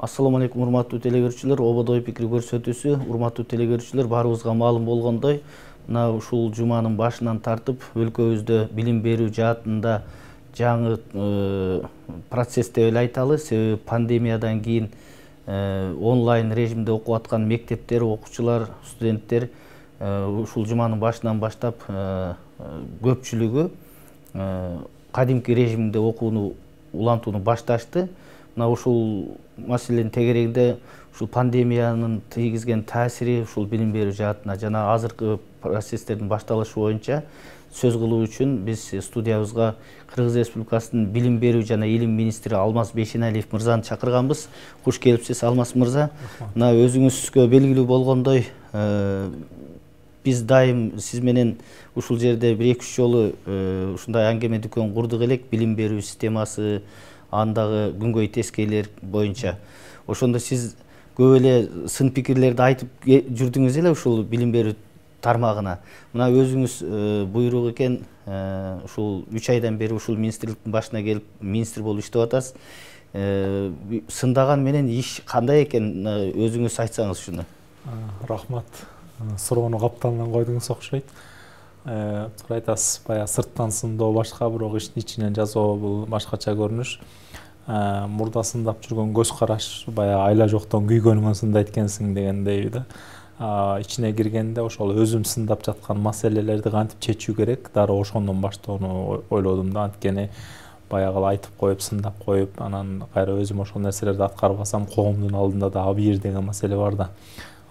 Ассаламу алейкум, урматтуу телекөрүүчүлөр, ободой пикир көрсөтүүсү, урматтуу телекөрүүчүлөр, баарыбызга маалым болгондой, мына ушул жуманын башынан тартып өлкөбүздө билим берүү жаатында жаңы процесс деп эле айталы. Себеби пандемиядан кийин онлайн режимде окуп аткан мектептер, окуучулар, студенттер ушул жуманын башынан баштап көпчүлүгү кадимки режимде окууну улантууну башташты. Мына ушул маселенин тегерегинде ушул пандемиянын тийгизген таасири ушул билим берүү жаатына жана азыркы процесстердин башталышы боюнча сөз кылуу үчүн биз студиябызга Кыргыз Республикасынын билим берүү жана илим министри Алмаз Бейшеналиев мырзаны чакырганбыз. Куш келипсиз, Алмаз мырза. Мына өзүңүзгө белгилүү болгондой, биз дайым сиз менен ушул жерде 1-2 жолу ушундай аңгеме дүкөн курдук элек, билим берүү системасы, андагы күнгөй тескейлер боюнча. Ошондо сиз көп эле сын пикирлерди айтып жүрдүңүз эле ушул билим берүү тармагына. Мына өзүңүз буйрук экен, ушул 3 айдан бери ушул министрликтин башына келип министр болуп иштеп атасыз. Сындаган менен иш кандай экен, өзүңүз айтсаңыз ушуну. Рахмат. Суроону капталдан койдуңуз окшойт. Туура айтасыз, баягы сырттан сындоо башка, бирок иштин ичинен жасоо бул башкача көрүнүш. Мурда сындап жүргөн көз караш баягы айла жоктон күйгөнүңөн сындайт экенсиң дегендей да. Ичине киргенде ошол өзүм сындап жаткан маселелерди кантип чечүү керек, дароо ошондон баштоону ойлодум да. Анткени баягы айтып коюп, сындап коюп, анан кайра өзүм ошол нерселерди аткарбасам, коомдун алдында да абийир деген маселе бар да.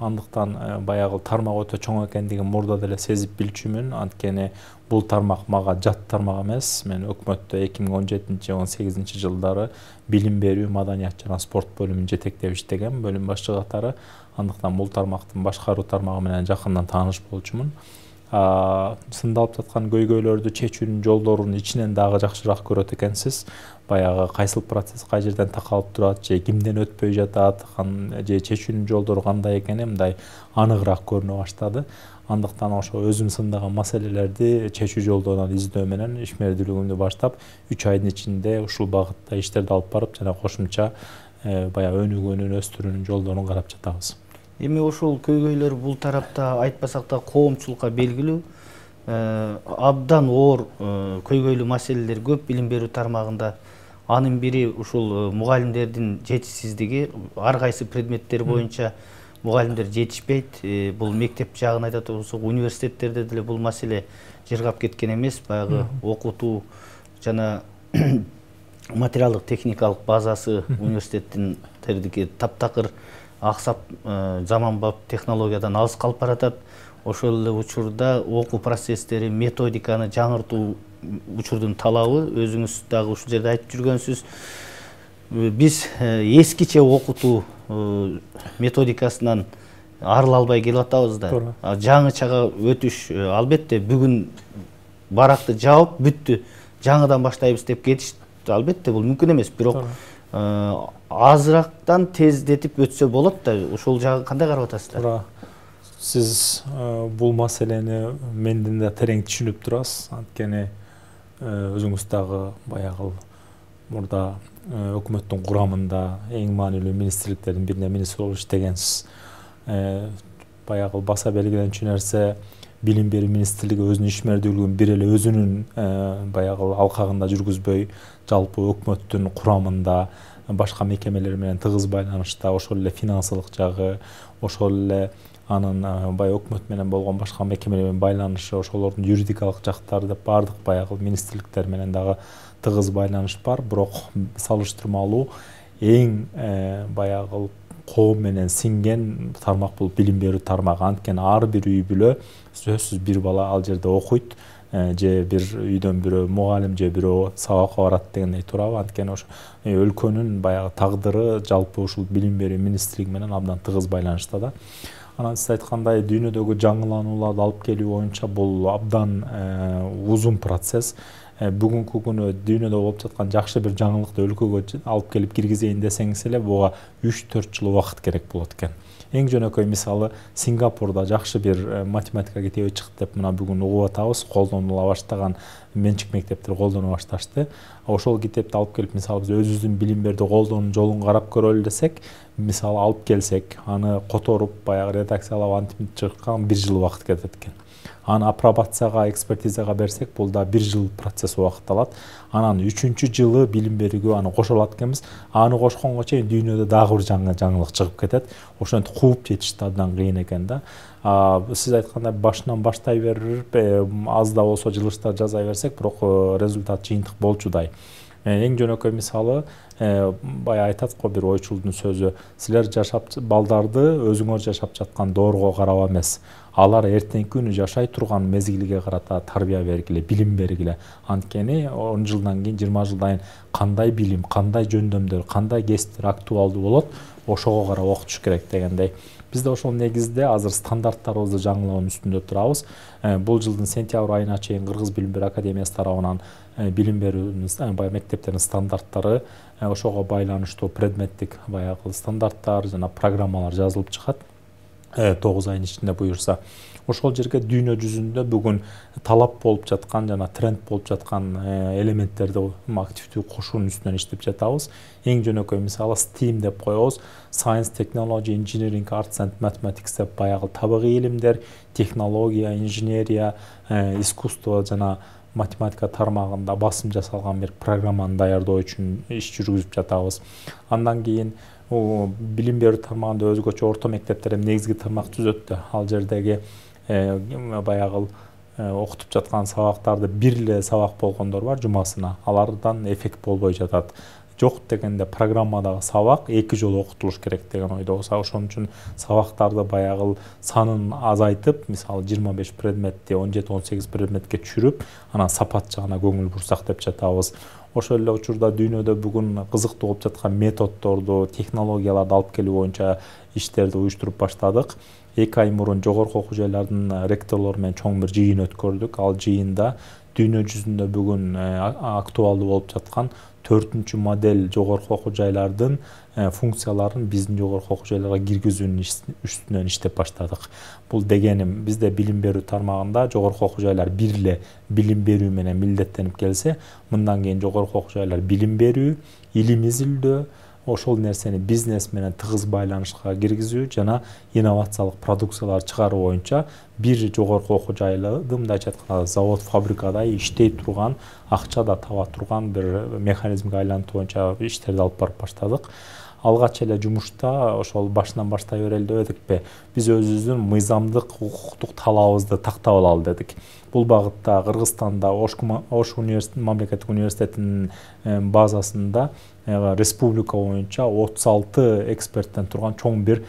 Андыктан баягы тармак өтө чоң экендигин мурда деле сезип билчүмүн. Анткени бул тармак мага жат тармак эмес. Мен өкмөттө 2017-18 жылдары билим берүү, маданият жана спорт бөлүмүн жетектеп иштеген, бөлүм башчы катары. Андыктан бул тармактын башкаруу тармагы менен жакындан тааныш болчумун. Сындалып жаткан көйгөйлөрдү чечүүнүн жолдорун ичинен дагы жакшыраак көрөт экенсиз. Баягы кайсыл процесс кай жерден такалып турат, же кимден өтпөй жатат, же чечүүнүн жолдору кандай экени мындай аныгыраак көрүнө баштады. Андыктан ошо өзүм сындаган маселелерди чечүү жолдорунан издөө менен ишмердүүлүгүмдү баштап 3 айдын ичинде ушул багытта иштерди алып барып, жана кошумча баягы өнүгүүнүн, өстүрүүнүн жолдорун карап жатабыз. Эми ошол көйгөйлөр бул тарапта айтпасак да коомчулукка белгилүү. Абдан оор көйгөйлүү маселелер көп билим берүү тармагында. Анын бири ушул мугалимдердин жетишсиздиги, ар кайсы предметтер боюнча мугалимдер жетишпейт. Бул мектеп жагын айтат болсок, университеттерде деле бул маселе жыргап кеткен эмес. Баягы окутуу жана материалдык техникалык базасы университеттердики таптакыр аксап, заманбап технологиядан алыс калып баратат. Ошол эле учурда окуу процесстери, методиканы жаңыртуу учурдун талабы, өзүңүз дагы ушул жерде айтып жүргөнсүз. Биз эскиче окутуу методикасынан арыла албай келип атабыз да. Жаңычага өтүш, албетте бүгүн баракты жаап бүттү, жаңыдан баштайбыз деп кетиш албетте бул мүмкүн эмес, бирок азырактан тездетип өтсө болот да. Ошол жагы кандай карап атасыздар? Сиз бул маселени менден да терең түшүнүп турасыз. Анткени өзүңүз дагы баягы мурда өкмөттүн курамында эң маанилүү министрликтердин бирине министр болуп иштегенсиз. Баягы баса белгиленчү нерсе, билим берүү министрлиги өзүнүн ишмердүүлүгүн бир эле өзүнүн баягы алкагында жүргүзбөй, жалпы өкмөттүн курамында башка мекемелер менен тыгыз байланышта, ошол эле финансылык жагы, ошол эле анын баягы өкмөт менен болгон башка мекемелер менен байланышы, ошолордун юридикалык жактары деп бардык баягы министрликтер менен дагы тыгыз байланыш бар. Бирок салыштырмалуу эң баягы коом менен сиңген тармак бул билим берүү тармагы. Анткени ар бир үй бүлө сөзсүз бир бала ал жерде окуйт, же бир үйдөн бирөө мугалим, же бирөө сабакка барат дегендей туурабы. Анткени ошо өлкөнүн баягы тагдыры жалпы ушул билим берүү министрлиги менен абдан тыгыз байланышта да. Анан сиз айткандай, дүйнөдөгү жаңыланууларды алып келүү боюнча бул абдан узун процесс. Бүгүнкү күнү дүйнөдө болуп жаткан жакшы бир жаңылыкты өлкөгө алып келип киргизейин десеңиз эле буга 3-4 жыл убакыт керек болот экен. Эң жөнөкөй мисалы Сингапурда жакшы бир математика китеби чыкты деп мына бүгүн угуп атабыз, колдонула баштаган менчик мектептер колдоно башташты. Ошол китепти алып келип мисалы биз өзүбүздүн билим берүүнү колдонуу жолун карап көрөлү десек, мисалы алып келсек, аны которуп, баягы редакциялап антип чыккан 1 жыл убакыт кетет экен. Аны апробацияга, экспертизага берсек, бул да 1 жыл процесс убакыт алат. Анан 3-чү жылы билим берүүгө аны кошолот экенбиз. Аны кошконго чейин дүйнөдө дагы бир жаңылык чыгып кетет. Ошентип кууп жетишти абдан кыйын экен да. Сиз айткандай башынан баштай берип, аз да болсо жылыштар жаза берсек, бирок результат жыйынтык болчудай. Эң жөнөкөй мисалы, бая айтат го бир ойчулдун сөзү, силер жашап балдарды өзүңөр жашап жаткан доорго карап эмес, алар эртеңки күнү жашай турган мезгилге карата тарбия бергиле, билим бергиле. Анткени 10 жылдан кийин, 20 жылдан кийин кандай билим, кандай жөндөмдөр, кандай кесиптер актуалдуу болот, ошого карап окутуш керек дегендей. Биз да ошол негизде азыр стандарттарыбызды жаңылоонун үстүндө турабыз. Бул жылдын сентябрь айына чейин Кыргыз билим берүү академиясы тарабынан билим берүүнүн баягы мектептердин стандарттары, ошого байланыштуу предметтик баягы стандарттар жана программалар жазылып чыгат. 9 айдын ичинде буюрса. Ошол жерге дүйнө жүзүндө бүгүн талап болуп жаткан жана тренд болуп жаткан элементтерди активдүү кошуунун үстүнөн иштеп жатабыз. Эң жөнөкөй мисалы STEAM деп коебуз. Science, Technology, Engineering, Arts and Mathematics деп баягы табигый илимдер, технология, инженерия, искусство жана математика тармагында басым жасалган бир программаны даярдоо үчүн иш жүргүзүп жатабыз. Андан кийин билим берүү тармагында өзгөчө орто мектептер негизги тармак түзөттү. Ал жердеги баягы окутуп жаткан сабактарды бир эле сабак болгондор бар жумасына. Алардан эффект болбой жатат. Жок дегенде программадагы сабак 2 жолу окутулуш керек деген ойдобуз. Ошон үчүн сабактарды баягы санын азайтып, мисалы 25 предметти 17-18 предметке түшүрүп, анан сапат жагына көңүл бурсак деп жатабыз. Ошол эле учурда дүйнөдө бүгүн кызыктуу болуп жаткан методдорду, технологияларды алып келүү боюнча иштерди уюштуруп баштадык. 2 ай мурун жогорку окуу жайлардын ректорлору менен чоң бир жыйын өткөрдүк. Ал жыйында дүйнө жүзүндө бүгүн актуалдуу болуп жаткан 4-чү модель жогорку окуу жайлардын функцияларын биздин жогорку окуу жайларга киргизүүнүн үстүнөн иштеп баштадык. Бул дегеним, бизде билим берүү тармагында жогорку окуу жайлар бир эле билим берүү менен милдеттенип келсе, мындан кийин жогорку окуу жайлар билим берүү, илим изилдөө, ошол нерсени бизнес менен тыгыз байланышка киргизүү жана инновациялык продукциялар чыгаруу боюнча бир жогорку окуу жайларды мындайча айтканда завод, фабрикадай иштей турган, акча да таба турган бир механизмге айлантуу боюнча иштерди алып барып баштадык. Алгач эле жумушта ошол башынан баштай берели деп эдикпи, биз өзүбүздүн мыйзамдык укуктук талабыбызды тактап алалы дедик. Бул багытта Кыргызстанда Ош мамлекеттик университетинин базасында республика боюнча 36 эксперттен турган чоң бир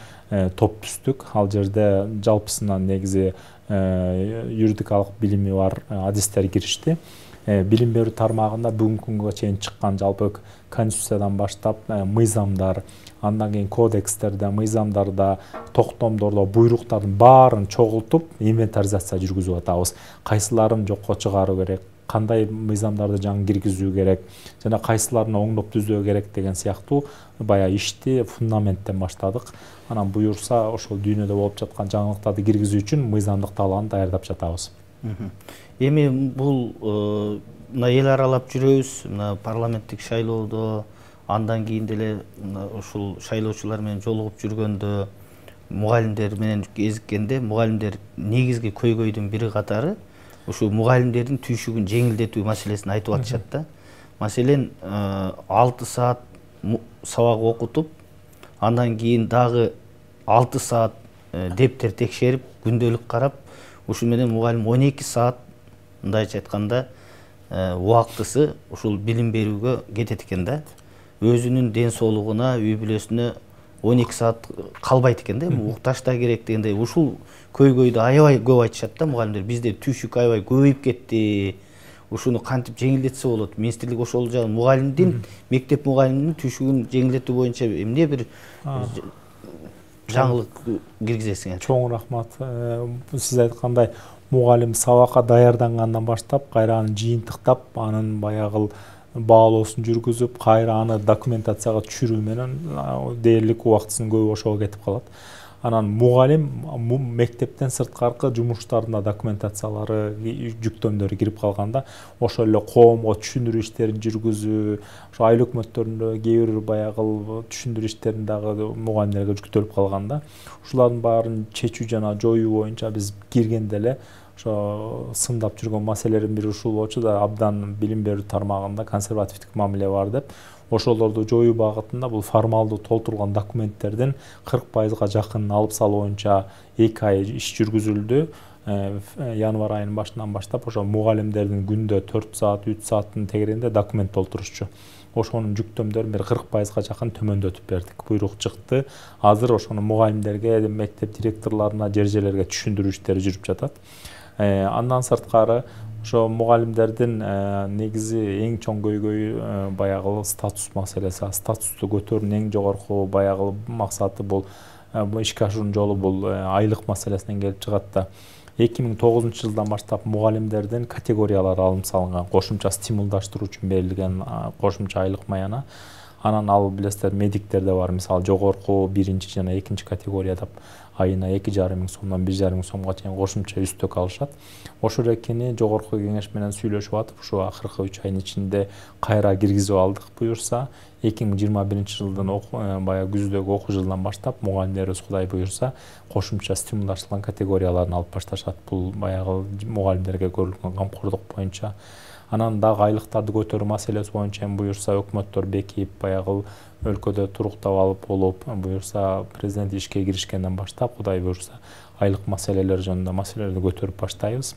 топ түздүк. Ал жерде жалпысынан негизи юридикалык билими бар адистер киришти. Билим берүү тармагында бүгүнкү күнгө чейин чыккан жалпы конституциядан баштап мыйзамдар, андан кийин кодекстерде, мыйзамдарда, токтомдордо, буйруктардын баарын чогултуп инвентаризация жүргүзүп атабыз. Кайсыларын жокко чыгаруу керек, кандай мыйзамдарды жаңы киргизүү керек жана кайсыларын оңдоп түзөө керек деген сыяктуу баягы ишти фундаменттен баштадык. Анан буюрса ошол дүйнөдө болуп жаткан жаңылыктарды киргизүү үчүн мыйзамдык талааны даярдап жатабыз. Эми бул мына эл аралап жүрөбүз, мына парламенттик шайлоодо, андан кийин деле ушул шайлоочулар менен жолугуп жүргөндө, мугалимдер менен кезиккенде, мугалимдер негизги көйгөйдүн бири катары ушу мугалимдердин түйшүгүн жеңилдетүү маселесин айтып атышат да. Маселен 6 саат сабак окутуп, андан кийин дагы 6 саат дептер текшерип, күндөлүк карап, ушу менен мугалим 12 саат мындайча айтканда убактысы ушул билим берүүгө кетет экен да. Өзүнүн ден соолугуна, үй бүлөсүнө 12 саат калбайт экен да. Укташ да керек дегендей. Ушул көйгөйдү аябай көп айтышат да мугалимдер. Бизде түйшүк аябай көбөйүп кетти. Ушуну кантип жеңилдетсе болот? Министрлик ошол жагын мугалимдин, мектеп мугалиминин түйшүгүн жеңилдетүү боюнча эмне бир жаңылык киргизесиңер? Чоң рахмат. Сиз айткандай, мугалим сабакка даярдангандан баштап, кайра аны жыйынтыктап, анын баягы баалоосун жүргүзүп, кайра аны документацияга түшүрүү менен дээрлик убактысын көбү ошого кетип калат. Анан мугалим мектептен сырткаркы жумуштарына документациялары, жүктөмдөрү кирип калганда ошол эле коомго түшүндүрүү иштерин жүргүзүү, ошо айыл өкмөттөрүндө кээ бир баягы түшүндүрүү иштерин дагы мугалимдерге жүктөлүп калганда ушулардын баарын чечүү жана жоюу боюнча биз киргенде эле ошо сындап жүргөн маселелердин бири ушул болчу да, абдан билим берүү тармагында консервативдик мамиле бар деп. Ошолорду жоюу багытында бул формалдуу толтурулган документтердин 40%га жакынын алып салуу боюнча 2 ай иш жүргүзүлдү. Январь айынын башынан баштап ошо мугалимдердин күндө 4 саат, 3 сааттын тегерегинде документ толтурушчу. Ошонун жүктөмдөрүн бир 40%га жакын төмөндөтүп бердик. Буйрук чыкты. Азыр ошону мугалимдерге, мектеп директорлоруна, жер-жерлерге түшүндүрүү иштери жүрүп жатат. Андан сырткары ошо мугалимдердин негизи эң чоң көйгөйү баягы статус маселеси. Статусту көтөрүүнүн эң жогорку баягы максаты бул ишке ашуунун жолу бул айлык маселесинен келип чыгат да. 2009 жылдан баштап мугалимдердин категориялары алынып салынган, кошумча стимулдаштыруу үчүн берилген кошумча айлык маяна. Анан ал билесиздер, медиктерде бар, мисалы жогорку 1 жана 2 категорияда айына 2,5 миң сомдон 1,5 миң сомго чейин кошумча үстөк алышат. Ошол экени жогорку кеңеш менен сүйлөшүп атып, ушу акыркы 3 айдын ичинде кайра киргизип алдык буюрса. 2021 жылдын баягы күздөгү окуу жылынан баштап мугалимдерибиз Кудай буюрса кошумча стимулдаштырылган категорияларын алып башташат. Бул баягы мугалимдерге көрүлгөн камкордук боюнча. Анан дагы айлыктарды көтөрүү маселеси боюнча буюрса өкмөттөр бекип, баягы өлкөдө туруктап алып болуп, буюрса президент ишке киришкенден баштап Кудай буюрса айлык маселелер жөнүндө маселелерди көтөрүп баштайбыз.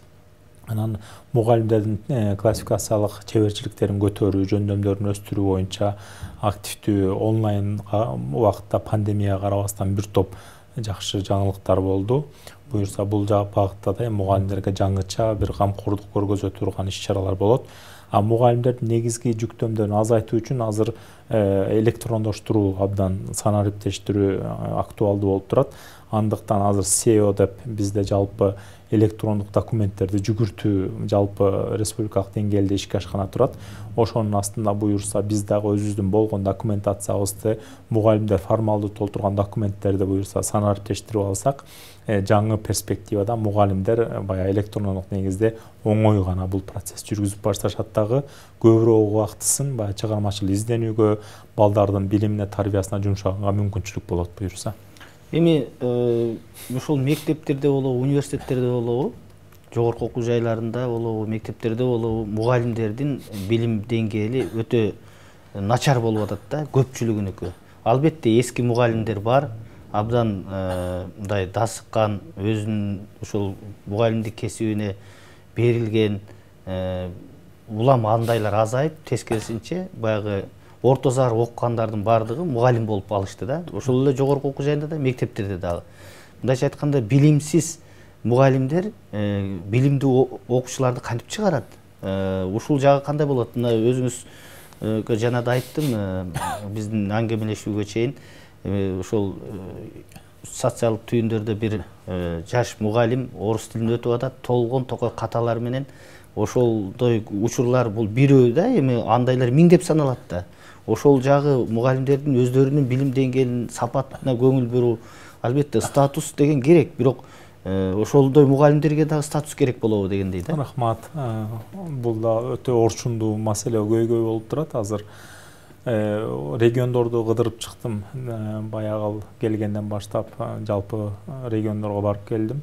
Анан мугалимдердин классификациялык чеберчиликтерин көтөрүү, жөндөмдөрүн өстүрүү боюнча активдүү онлайн убакытта пандемияга карабастан бир топ жакшы жаңылыктар болду. Буюрса бул багытта да мугалимдерге жаңыча бир камкордук көргөзө турган иш-чаралар болот. Мугалимдердин негизги жүктөмдөрүн азайтуу үчүн азыр электрондоштуруу абдан санариптештирүү актуалдуу болуп турат. Андыктан азыр SEO деп бизде жалпы электрондук документтерди жүгүртүү жалпы республикалык деңгээлде ишке ашкана турат. Ошонун астында буюрса биз дагы өзүбүздүн болгон документациябызды мугалимдер формалдуу толтурган документтерди буюрса санариптештирип алсак, жаңы перспективада мугалимдер баягы электрондук негизде оңой гана бул процесс жүргүзүп башташат дагы. Көбүрөөк убактысын баягы чыгармачыл изденүүгө, балдардын билимине, тарбиясына жумшаганга мүмкүнчүлүк болот буюрса. Эми ушул мектептерде болобу, университеттерде болобу, жогорку окуу жайларында болобу, мектептерде болобу мугалимдердин билим деңгээли өтө начар болуп атат да, көпчүлүгүнүкү. Албетте эски мугалимдер бар, абдан мындай дасыккан, өзүнүн ушул мугалимдик кесибине берилген, улам андайлар азайып, тескерисинче баягы орто зар окугандардын баардыгы мугалим болуп алышты да. Ошол эле жогорку окуу жайында да, мектептерде дагы. Мындайча айтканда, билимсиз мугалимдер билимдүү окуучуларды кантип чыгарат? Ушул жагы кандай болот? Мына өзүңүз жана да айттым, биздин аңгемелешүүгө чейин ошол социалдык түйүндөрдө бир жаш мугалим орус тилинде өтүп атат, толгон токой каталар менен. Ошолдой учурлар бул бирөө да, эми андайлар миңдеп саналат да. Ошол жагы мугалимдердин өздөрүнүн билим деңгээлинин сапатына көңүл буруу, албетте статус деген керек, бирок ошолдой мугалимдерге дагы статус керек болобу дегендей да. Рахмат. Бул да өтө орчундуу маселе, көйгөй болуп турат. Азыр региондорду кыдырып чыктым. Баягы келгенден баштап жалпы региондорго барып келдим.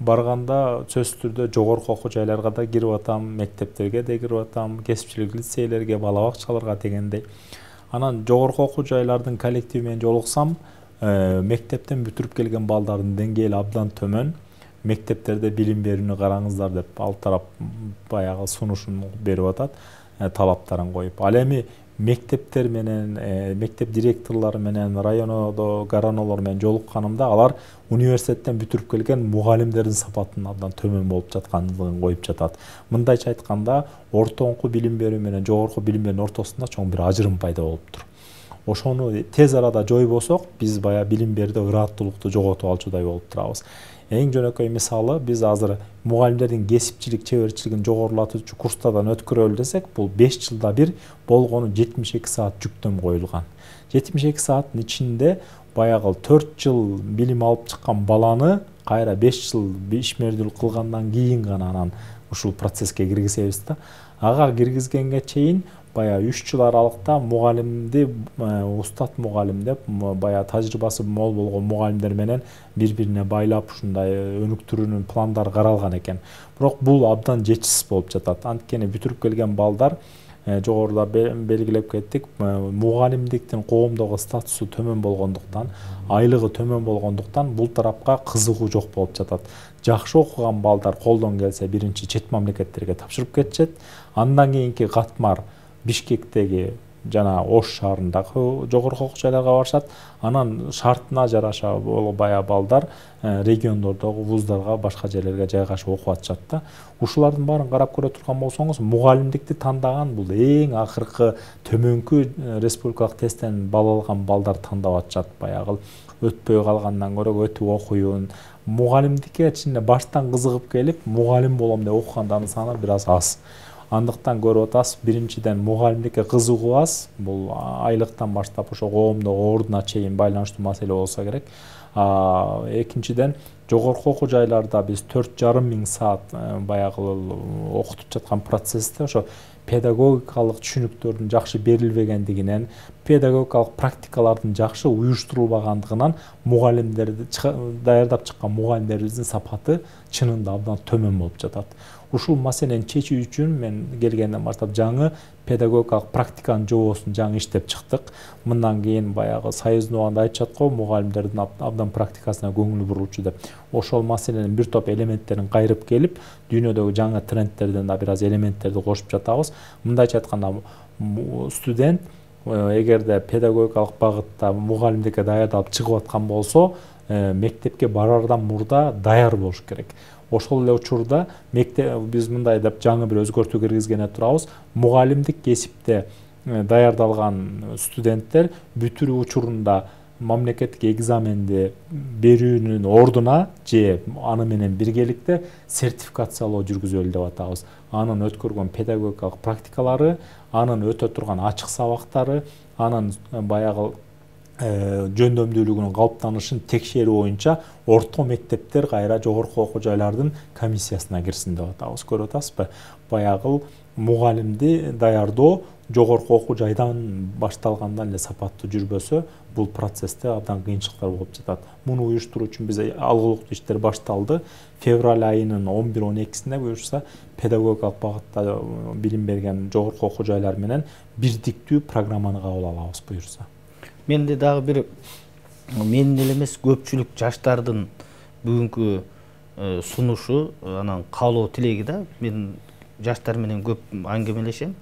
Барганда сөзсүз түрдө жогорку окуу жайларга да кирип атам, мектептерге да кирип атам, кесипчилик лицейлерге, бала бакчаларга дегендей. Анан жогорку окуу жайлардын коллективи менен жолуксам, мектептен бүтүрүп келген балдардын деңгээли абдан төмөн. Мектептерде билим берүүнү караңыздар деп ал тарап баягы сунушун берип атат, талаптарын коюп. Ал эми мектептер менен, мектеп директорлору менен, районодо гаранолор менен жолукканымда алар университеттен бүтүрүп келген мугалимдердин сапатынын абдан төмөн болуп жаткандыгын коюп жатат. Мындайча айтканда, ортоңку билим берүү менен жогорку билим берүүнүн ортосунда чоң бир ажырым пайда болуптур. Ошону тез арада жойбосок, биз баягы билим берүүдө ырааттуулукту жоготуп алчудай болуп турабыз. Эң жөнөкөй мисалы, биз азыр мугалимдердин кесипчилик чеберчилигин жогорулатуучу курстардан өткөрөлү десек, бул 5 жылда бир болгону 72 саат жүктөм коюлган. 72 сааттын ичинде баягы 4 жыл билим алып чыккан баланы кайра 5 жыл ишмердүүлүк кылгандан кийин гана анан ушул процесске киргизебиз да. Ага киргизгенге чейин баягы 3 жыл аралыкта мугалимди устат мугалим деп баягы тажрыйбасы мол болгон мугалимдер менен бири-бирине байлап ушундай өнүктүрүүнүн пландары каралган экен. Бирок бул абдан жетишсиз болуп жатат. Анткени бүтүрүп келген балдар жогоруда белгилеп кеттик, мугалимдиктин коомдогу статусу төмөн болгондуктан, айлыгы төмөн болгондуктан бул тарапка кызыгуу жок болуп жатат. Жакшы окуган балдар колдон келсе биринчи чет мамлекеттерге тапшырып кетишет. Андан кийинки катмар Бишкектеги жана Ош шаарындагы жогорку окуу жайларга барышат. Анан шартына жараша баягы балдар региондордогу вуздарга, башка жерлерге жайгашып окуп атышат да. Ушулардын баарын карап көрө турган болсоңуз, мугалимдикти тандаган бул эң акыркы төмөнкү республикалык тесттен бал алган балдар тандап атышат. Баягы өтпөй калгандан көрө өтүп окуйун. Мугалимдикке чынында баштан кызыгып келип, мугалим болом деп окугандардын саны бир аз аз. Андыктан көрүп атасыз, биринчиден мугалимдикке кызыгуу аз, бул айлыктан баштап ошо коомдогу ордуна чейин байланыштуу маселе болсо керек. Экинчиден жогорку окуу жайларда биз 4,5 миң саат баягы окутуп жаткан процессте ошо педагогикалык түшүнүктөрдүн жакшы берилбегендигинен, педагогикалык практикалардын жакшы уюштурулбагандыгынан мугалимдерди даярдап чыккан мугалимдерибиздин сапаты чынында абдан төмөн болуп жатат. Ушул маселени чечүү үчүн мен келгенден баштап жаңы педагогикалык практиканын жобосун жаңы иштеп чыктык. Мындан кийин баягы союздун убагында айтышат го, мугалимдердин абдан практикасына көңүл бурулчу деп. Ошол маселенин бир топ элементтерин кайрып келип, дүйнөдөгү жаңы трендтерден да бир аз элементтерди кошуп жатабыз. Мындайча айтканда, студент эгерде педагогикалык багытта мугалимдикке даярдалып чыгып аткан болсо, мектепке барардан мурда даяр болуш керек. Ошол эле учурда биз мындай деп жаңы бир өзгөртүү киргизгене турабыз. Мугалимдик кесипте даярдалган студенттер бүтүрүү учурунда мамлекеттик экзаменди берүүнүн ордуна же аны менен биргеликте сертификациялоо жүргүзөлү деп атабыз. Анын өткөргөн педагогикалык практикалары, анын өтө турган ачык сабактары, анын баягы жөндөмдүүлүгүнүн калыптанышын текшерүү боюнча орто мектептер кайра жогорку окуу жайлардын комиссиясына кирсин деп атабыз. Көрүп атасызбы? Баягы мугалимди даярдоо жогорку окуу жайдан башталгандан эле сапаттуу жүрбөсө, бул процессте абдан кыйынчылыктар болуп жатат. Муну уюштуруу үчүн биз алгылыктуу иштер башталды. Февраль айынын 11-12-синде буюрса педагогикалык багытта билим берген жогорку окуу жайлар менен бирдиктүү программаны кабыл алабыз буюрса. Менде дагы бир менин эле эмес, көпчүлүк жаштардын бүгүнкү сунушу, анан каалоо тилеги да. Мен жаштар менен көп аңгемелешем,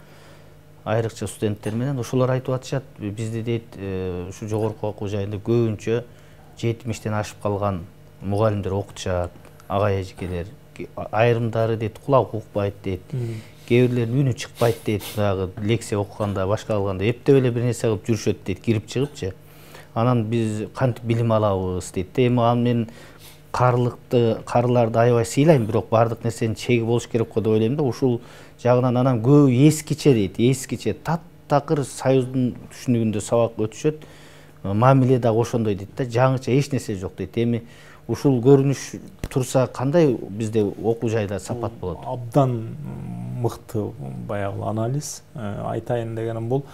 айрыкча студенттер менен. Ошолор айтып атышат, бизде дейт, ушу жогорку окуу жайында көбүнчө 70-тен ашып калган мугалимдер окутушат, агай эжекелер. Айрымдары дейт, кулак укпайт дейт. Кээ бирлеринин үнү чыкпайт дейт, дагы лекция окуганда, башка кылганда эптеп эле бир нерсе кылып жүрүшөт дейт, кирип чыгыпчы. Анан биз кантип билим алабыз дейт. Эми ал мен карыларды аябай сыйлайм, бирок баардык нерсенин чеги болуш керек го деп ойлойм да. Ушул жагынан анан көбү эскиче дейт, эскиче таптакыр союздун түшүнүгүндө сабак өтүшөт. Мамиле дагы ошондой дейт да, жаңыча эч нерсе жок дейт. Эми ушул көрүнүш турса кандай бизде окуу жайда сапат болот? Абдан мыкты баягы анализ. Айтайын дегеним бул,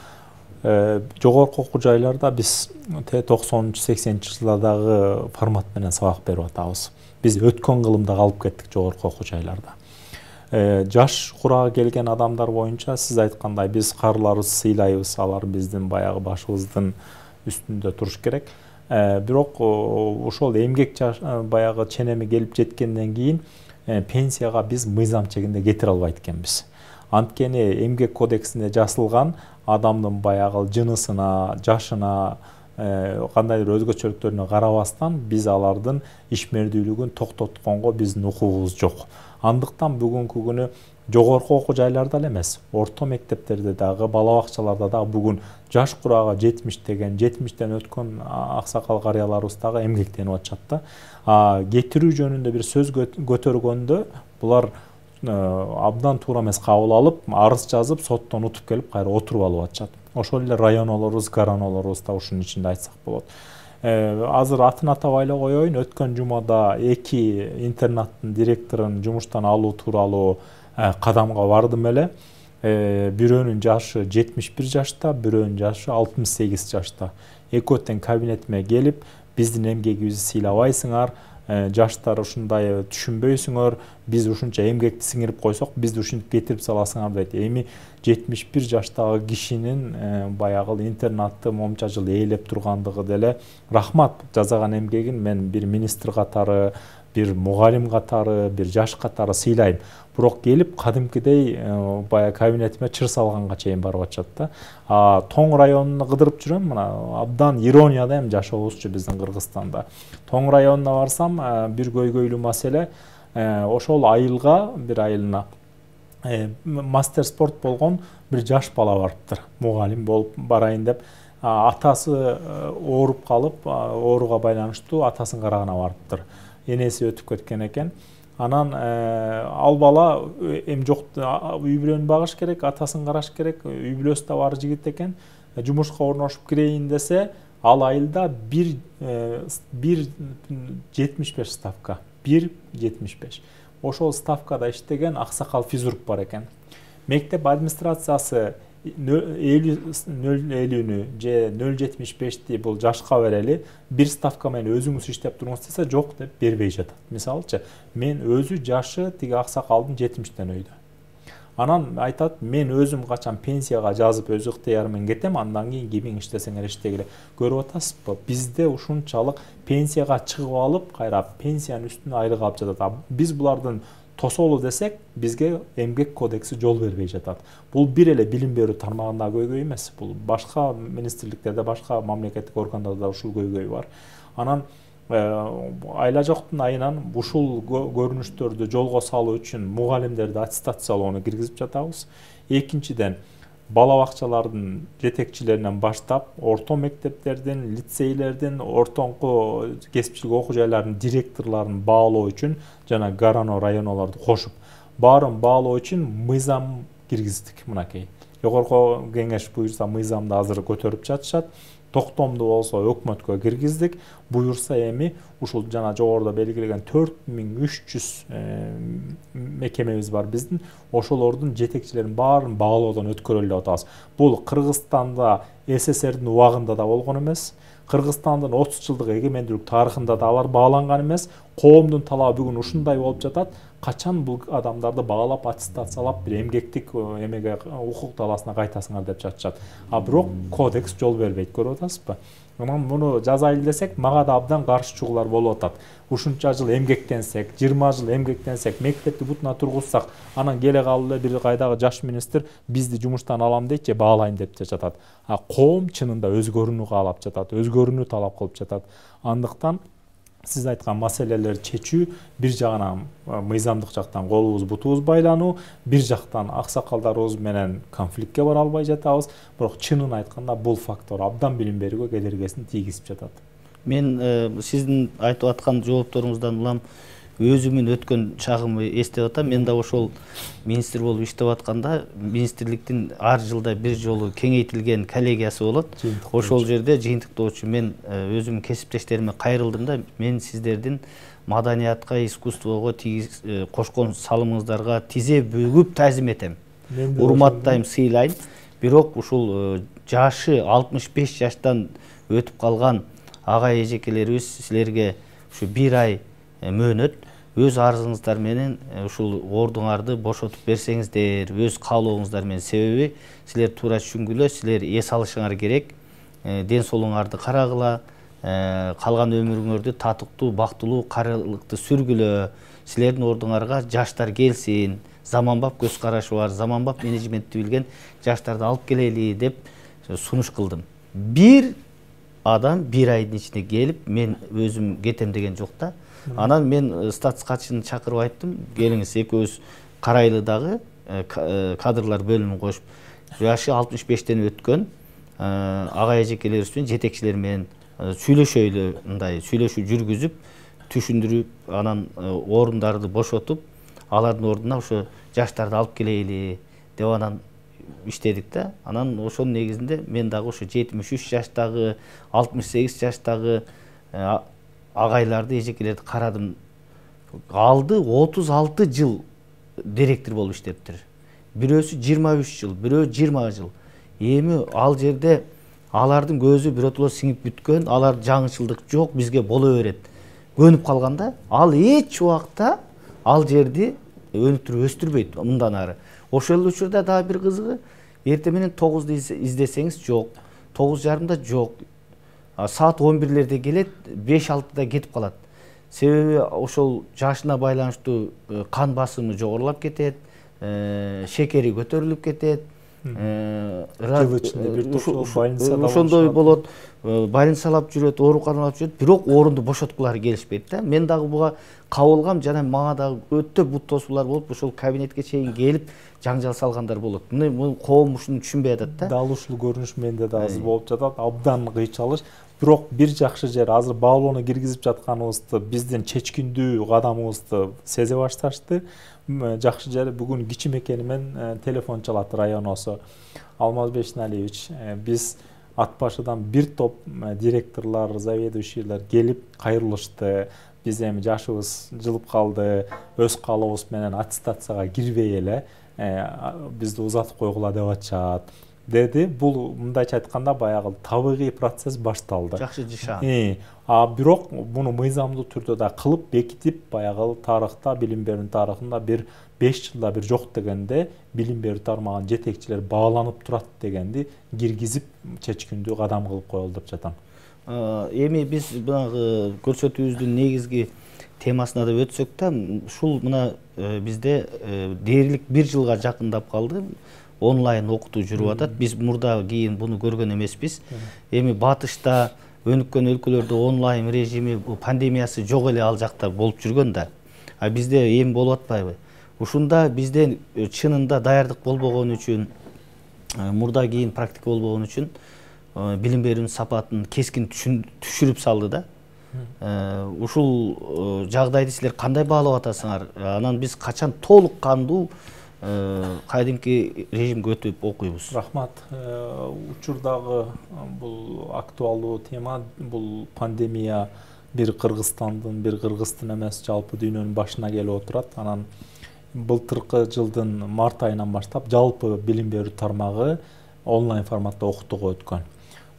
жогорку окуу жайларда биз 90-80 жылдардагы формат менен сабак берип атабыз. Биз өткөн кылымда калып кеттик жогорку окуу жайларда. Жаш курага келген адамдар боюнча сиз айткандай биз карыларыбызды сыйлайбыз, алар биздин баягы башыбыздын үстүндө туруш керек. Бирок ошол эмгек баягы ченеми келип жеткенден кийин пенсияга биз мыйзам чегинде кетире албайт экенбиз. Анткени эмгек кодексинде жазылган адамдын баягы жынысына, жашына, кандайдыр өзгөчөлүктөрүнө карабастан биз алардын ишмердүүлүгүн токтотконго биздин укугубуз жок. Андыктан бүгүнкү күнү жогорку окуу жайларда эле эмес, орто мектептерде дагы, бала бакчаларда дагы бүгүн жаш курага 70 деген, 70тен өткөн аксакал карыяларыбыз дагы эмгектенип атышат да. Кетирүү жөнүндө бир сөз көтөргөндө булар абдан туура эмес кабыл алып, арыз жазып, соттон утуп келип кайра отуруп алып атышат. Ошол эле районолорубуз, гаранолорубуз да ушунун ичинде айтсак болот. Азыр атын атабай эле коеюн, өткөн жумада 2 интернаттын директорун жумуштан алуу тууралуу кадамга бардым эле. Бирөөнүн жашы 71 жашта, бирөөнүн жашы 68 жашта. Экөө тең кабинетиме келип, биздин эмгегибизди сыйлабайсыңар, жаштар ушундай түшүнбөйсүңөр, биз ушунча эмгекти сиңирип койсок, бизди ушинтип кетирип саласыңар дейт. Эми 71 жаштагы кишинин баягы интернатты момча жыл ээлеп тургандыгы деле рахмат. Жазаган эмгегин мен бир министр катары, бир мугалим катары, бир жаш катары сыйлайм. Бирок келип кадимкидей бая кабинетиме чыр салганга чейин барып атышат да. Тоң районуна кыдырып жүрөм, мына абдан иронияда эми жашообузчу биздин Кыргызстанда. Тоң районуна барсам, бир көйгөйлүү маселе, ошол айылга, бир айылына мастер спорт болгон бир жаш бала барыптыр. Мугалим болуп барайын деп, атасы ооруп калып, ооруга байланыштуу атасын карагана барыптыр. Энеси өтүп кеткен экен. Анан ал бала эми жок, үй бүлөнү багыш керек, атасын караш керек, үй бүлөсү да бар жигит экен. Жумушка орношуп кирейин десе, ал айылда 1,75 ставка. 1,75. Ошол ставкада иштеген аксакал физрук бар экен. Мектеп администрациясы 0,50-нү же 0,75-ти бул жашка берели, бир ставка менен өзүңүз иштеп туруңуз десе, жок деп бербей жатат. Мисалычы, мен өзү жашы тиги аксакалдын 70тен өйдө. Анан айтат, мен өзүм качан пенсияга жазып өз ыктыярым менен кетем, андан кийин кимиң иштесеңер иштегиле. Көрүп атасызбы? Бизде ушунчалык пенсияга чыгып алып, кайра пенсиянын үстүнө айлык алып жатат. Биз булардын тосолу десек, бизге эмгек кодекси жол бербей жатат. Бул бир эле билим берүү тармагында көйгөй эмес. Бул башка министрликтерде, башка мамлекеттик органдарда ушул көйгөй бар. Анан айла жоктун айынан ушул көрүнүштөрдү жолго салуу үчүн мугалимдерди аттестациялоону киргизип жатабыз. Экинчиден, бала бакчалардын жетекчилеринен баштап, орто мектептердин, лицейлердин, ортоңку кесипчилик окуу жайларынын директорлорун баалоо үчүн жана гарано районолорду кошуп, баарын баалоо үчүн мыйзам киргиздик мынакей. Жогорку кеңеш буюрса мыйзамды азыр көтөрүп жатышат. Токтомду болсо өкмөткө киргиздик. Буюрса эми ушул жана жогоруда белгилеген 4300 мекемебиз бар биздин. Ошолордун жетекчилерин баарын баалоодон өткөрөлүп атабыз. Бул Кыргызстанда СССРдин убагында да болгон эмес. Кыргызстандын 30 жылдык эгемендүүлүк тарыхында да алар бааланган эмес. Коомдун талабы бүгүн ушундай болуп жатат. Качан бул адамдарды баалап, аттестациялап, бир эмгектик эмеге укук талаасына кайтасыңар деп жатышат. Бирок кодекс жол бербейт, көрүп атасызбы? Анан муну жазайлы десек, мага да абдан каршы чыгуулар болуп атат. Ушунча жыл эмгектенсек, 20 жыл эмгектенсек, мектепти бутуна тургузсак, анан келе калып эле бир кайдагы жаш министр бизди жумуштан алам дейт же баалайм деп жатат. Коом чынында өзгөрүүнү каалап жатат, өзгөрүүнү талап кылып жатат. Андыктан сиз айткан маселелерди чечүү, бир жагынан мыйзамдык жактан колубуз бутубуз байлануу, бир жактан аксакалдарыбыз менен конфликтке бара албай жатабыз. Бирок чынын айтканда бул фактор абдан билим берүүгө кедергисин тийгизип жатат. Мен сиздин айтып аткан жоопторуңуздан улам өзүмүн өткөн чагымды эстеп атам. Мен да ошол министр болуп иштеп атканда министрликтин ар жылда бир жолу кеңейтилген коллегиясы болот. Ошол жерде жыйынтыктоочу мен өзүмдүн кесиптештериме кайрылдым да, мен сиздердин маданиятка, искусствого кошкон салымыңыздарга тизе бүгүп таазим этем. Урматтайм, сыйлайм. Бирок ушул жашы 65 жаштан өтүп калган агай эжекелерибиз силерге ушу бир ай мөөнөт өз арызыңыздар менен ушул ордуңарды бошотуп берсеңиздер, өз каалооңуздар менен. Себеби силер туура түшүнгүлө, силер эс алышыңар керек, ден соолугуңарды карагыла, калган өмүрүңөрдү татыктуу, бактылуу, карылыктуу сүргүлө. Силердин ордуңарга жаштар келсин, заманбап көз карашы бар, заманбап менеджментти билген жаштарды алып келели деп сунуш кылдым. Бир адам бир айдын ичинде келип, мен өзүм кетем деген жок да. Анан мен статус катчыны чакырып айттым, келиңиз экөөбүз карайлы дагы кадрлар бөлүмүн кошуп, жашы 65тен өткөн агай эжекелерибиз менен, жетекчилер менен сүйлөшөйлү, мындай сүйлөшүү жүргүзүп, түшүндүрүп, анан орундарды бошотуп, алардын ордуна ошо жаштарды алып келели деп анан иштедик да. Анан ошонун негизинде мен дагы ошо 73 жаштагы, 68 жаштагы агайларды, эжекелерди карадым. Алды 36 жыл директор болуп иштептир. Бирөөсү 23 жыл, бирөө 20 жыл. Эми ал жерде алардын көзү биротоло сиңип бүткөн, алар жаңычылдык жок, бизге боло берет. Көнүп калганда, ал эч убакта ал жерди өнүктүрүп өстүрбөйт мындан ары. Ошол учурда дагы бир кызыгы, эртең менен 9-ду издесеңиз жок, 9:30-да жок. Саат 11-лерде келет, 5-6-да кетип калат. Себеби ошол жашына байланыштуу кан басымы жогорулап кетет, шекери көтөрүлүп кетет. Ошондой болот, больницалап жүрөт, ооруканалап жүрөт, бирок орунду бошоткулары келишпейт да. Мен дагы буга кабылгам, жана мага дагы өтө бут тосуулар болуп, ошол кабинетке чейин келип жаңжал салгандар болот. Муну коом ушуну түшүнбөй атат да. Дал ушул көрүнүш менде да азыр болуп жатат, абдан кыйчалыш. Бирок бир жакшы жери азыр баалоону киргизип жатканыбызды, биздин чечкиндүү кадамыбызды сезе башташты. Жакшы жери бүгүн кичимекени менен телефон чалат районосу. Алмазбек Шеналиевич, биз ат башыдан бир топ директорлор, заведующийлер келип кайрылышты. Биз эми жашыбыз жылып калды, өз каалообуз менен аттестацияга кирбей эле бизди узатып койгула деп атышат деди. Бул мындайча айтканда баягы табигый процесс башталды. Жакшы жашаган. Бирок муну мыйзамдуу түрдө да кылып бекитип, баягы тарыхта, билим берүүнүн тарыхында бир 5 жылда бир жок дегенде билим берүү тармагынын жетекчилери бааланып турат дегенди киргизип чечкиндүү кадам кылып коелу деп жатам. Эми биз баягы көрсөтүүбүздүн негизги темасына да өтсөк да, ушул мына бизде дээрлик 1 жылга жакындап калды. Онлайн окутуу жүрүп атат. Биз мурда кийин буну көргөн эмеспиз. Эми батышта, өнүккөн өлкөлөрдө онлайн режими, пандемиясы жок эле ал жакта болуп жүргөн да. А бизде эми болуп атпайбы? Ушунда бизде чынында даярдык болбогон үчүн, мурда кийин практика болбогон үчүн билим берүүнүн сапатын кескин түшүрүп салды да. Ушул жагдайды силер кандай баалап атасыңар? Анан биз качан толук кандуу кайдимки режимге өтүп окуйбуз? Рахмат. Учурдагы бул актуалдуу тема, бул пандемия бир Кыргызстандын, бир Кыргыздын эмес, жалпы дүйнөнүн башына келип отурат. Анан былтыркы жылдын март айынан баштап жалпы билим берүү тармагы онлайн форматта окутууга өткөн.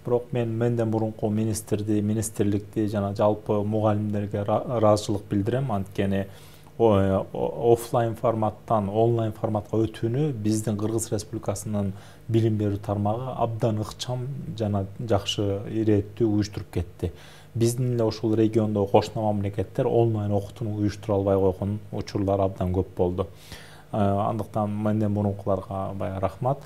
Бирок менден мурунку министрликти жана жалпы мугалимдерге ыраазычылык билдирем. Анткени офлайн форматтан онлайн форматка өтүүнү биздин Кыргыз Республикасынын билим берүү тармагы абдан ыкчам жана жакшы иреттүү уюштуруп кетти. Биздин эле ушул региондогу кошуна мамлекеттер онлайн окутууну уюштура албай койгон учурлар абдан көп болду. Андыктан менден мурункуларга баягы рахмат.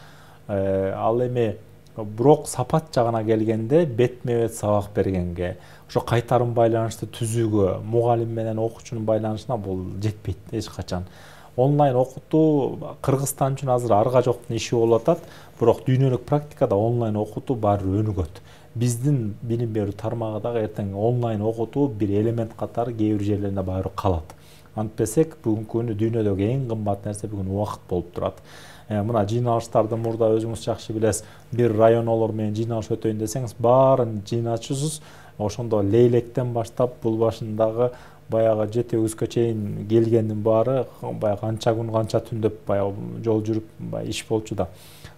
Ал эми бирок сапат жагына келгенде бетме-бет сабак бергенге, ошо кайтарым байланышты түзүүгө, мугалим менен окуучунун байланышына бул жетпейт эч качан. Онлайн окутуу Кыргызстан үчүн азыр арга жоктун иши болуп атат, бирок дүйнөлүк практикада онлайн окутуу баары өнүгөт. Биздин билим берүү тармагы дагы эртең онлайн окутуу бир элемент катары кээ бир жерлеринде баары калат. Антпесек бүгүнкү күнү дүйнөдөгү эң кымбат нерсе бүгүн убакыт болуп турат. Мына жыйналыштарды мурда өзүңүз жакшы билесиз, бир районолор менен жыйналыш өтөйүн десеңиз, баарын жыйначусуз, ошондо лейлектен баштап бул башындагы баягы 7-9-кө чейин келгендин баары баягы канча күн канча түн деп баягы жол жүрүп иш болчу да.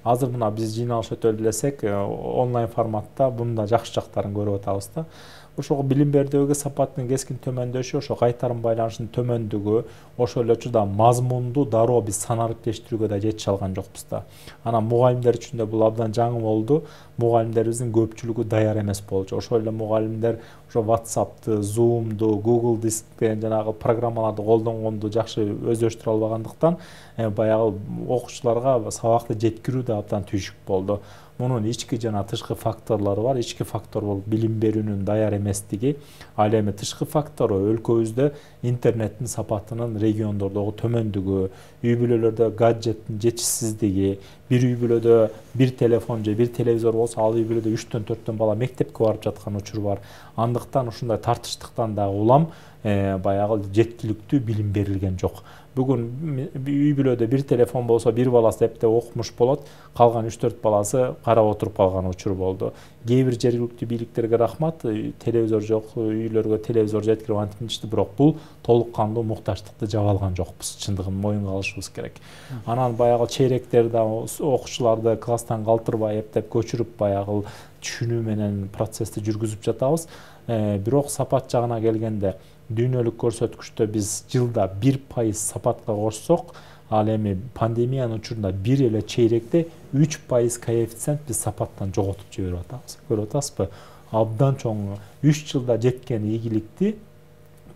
Азыр мына биз жыйналыш өтөлү десек, онлайн форматта bunun da жакшы жактарын көрүп атабыз да. Ошого билим берүүдөгү сапаттын кескин төмөндөшү, ошо кайтарым байланышынын төмөндүгү, ошол эле учурда мазмунду дароо биз санариптештирүүгө да жетише алган жокпуз да. Анан мугалимдер үчүн да бул абдан жаңы болду. Мугалимдерибиздин көпчүлүгү даяр эмес болчу. Ошол эле мугалимдер ошо WhatsApp'ты, Zoom'ду, Google Disk'те жанагы программаларды колдонгонду жакшы өздөштүрө албагандыктан, баягы окуучуларга сабакты жеткирүү да абдан түйшүк болду. Мунун ички жана тышкы факторлору бар. Ички фактор бул билим берүүнүн даяр эместиги. Ал эми тышкы фактору өлкөбүздө интернеттин сапатынын региондордогу төмөндүгү, үй бүлөлөрдө гаджеттин жетишсиздиги, бир үй бүлөдө бир телефон же бир телевизор болсо, ал үй бүлөдө 3-4 бала мектепке барып жаткан учур бар. Андыктан ушундай тартыштыктан дагы улам баягы жеткиликтүү билим берилген жок. Бүгүн үй бүлөдө бир телефон болсо, бир баласы эптеп окумуш болот, калган 3-4 баласы карап отуруп калган учур болду. Кээ бир жергиликтүү бийликтерге рахмат, телевизор жок, үйлөргө телевизор жеткирип антимишти, бирок бул толук кандуу муктаждыкты жаба алган жокпуз. Чындыгын моюнга алышыбыз керек. Анан баягы чейректерди окуучуларды класстан калтырбай эптеп көчүрүп баягы түшүнүү менен процессти жүргүзүп жатабыз. Бирок сапат жагына келгенде дүйнөлүк көрсөткүчтө биз жылда 1% сапатка кошсок, ал эми пандемиянын учурунда бир эле чейректе 3% коэффициент биз сапаттан жоготуп жиберип атабыз. Көрүп атасызбы? Абдан чоң 3 жылда жеткен ийгиликти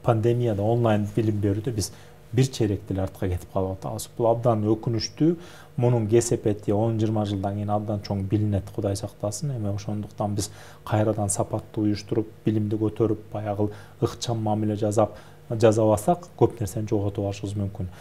пандемияда онлайн билим берүүдө биз бир чейректи эле артка кетип калып атабыз. Бул абдан өкүнүчтүү. Мунун кесепети 10-20 жылдан кийин абдан чоң билинет, Кудай сактасын. Эми ошондуктан биз кайрадан сапаттуу уюштуруп, билимди көтөрүп, баягы ыкчам мамиле жасабасак, көп нерсени жоготуп алышыбыз мүмкүн.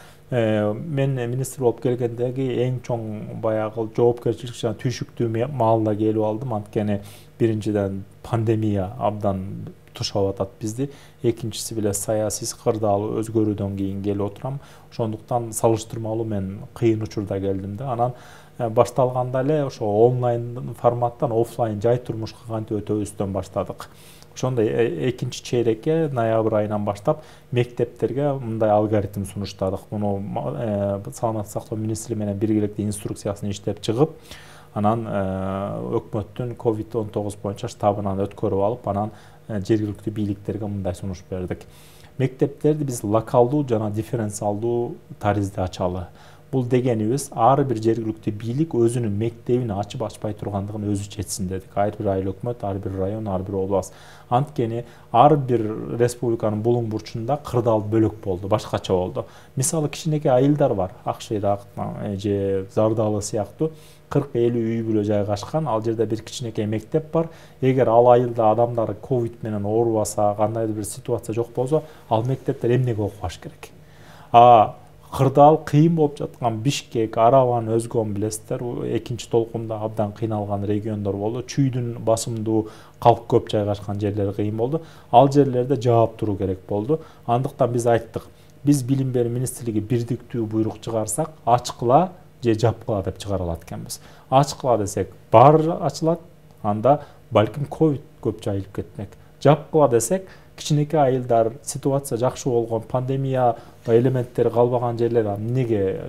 Мен министр болуп келгендеги эң чоң баягы жоопкерчилик жана түйшүктүү маалда келип алдым. Анткени биринчиден пандемия абдан тушап атат бизди. Экинчиси биле саясий кырдаал өзгөрүүдөн кийин келип отурам. Ошондуктан салыштырмалуу мен кыйын учурда келдим да. Анан башталганда эле ошо онлайн форматтан офлайн жай турмушка кантип өтөбүздөн баштадык. Ошондой экинчи чейрекке ноябрь айынан баштап мектептерге мындай алгоритм сунуштадык. Муну Саламаттык сактоо министрлиги менен биргеликте инструкциясын иштеп чыгып, анан өкмөттүн COVID-19 боюнча штабынан өткөрүп алып, анан жергиликтүү бийликтерге мындай сунуш бердик. Мектептерди биз локалдуу жана дифференциалдуу таризде ачалы. Бул дегенибиз ар бир жергиликтүү бийлик өзүнүн мектебин ачып ачпай тургандыгын өзү четсин дедик. Ар бир айыл өкмөт, ар бир район, ар бир область. Анткени ар бир республиканын булуң бурчунда кырдаал бөлөк болду, башкача болду. Мисалы кичинекей айылдар бар, Акшыйрак же Зардалы сыяктуу 40-50 үй бүлө жайгашкан, ал жерде бир кичинекей мектеп бар. Эгер ал айылда адамдар ковид менен оорубаса, кандайдыр бир ситуация жок болсо, ал мектептер эмнеге окубаш керек? Кырдаал кыйын болуп жаткан Бишкек, Араван, өзгөн билесиздер, экинчи толкунда абдан кыйналган региондор болду. Чүйдүн басымдуу, калк көп жайгашкан жерлери кыйын болду. Ал жерлерде жаап туруу керек болду. Андыктан биз айттык, биз билим берүү министрлиги бирдиктүү буйрук чыгарсак, ачкыла же жапкыла деп чыгара алат экенбиз. Ачкыла десек баары ачылат, анда балким ковид көп жайылып кетмек. Жапкыла десек кичинекей айылдар, ситуация жакшы болгон, пандемия элементтери калбаган жерлер эмнеге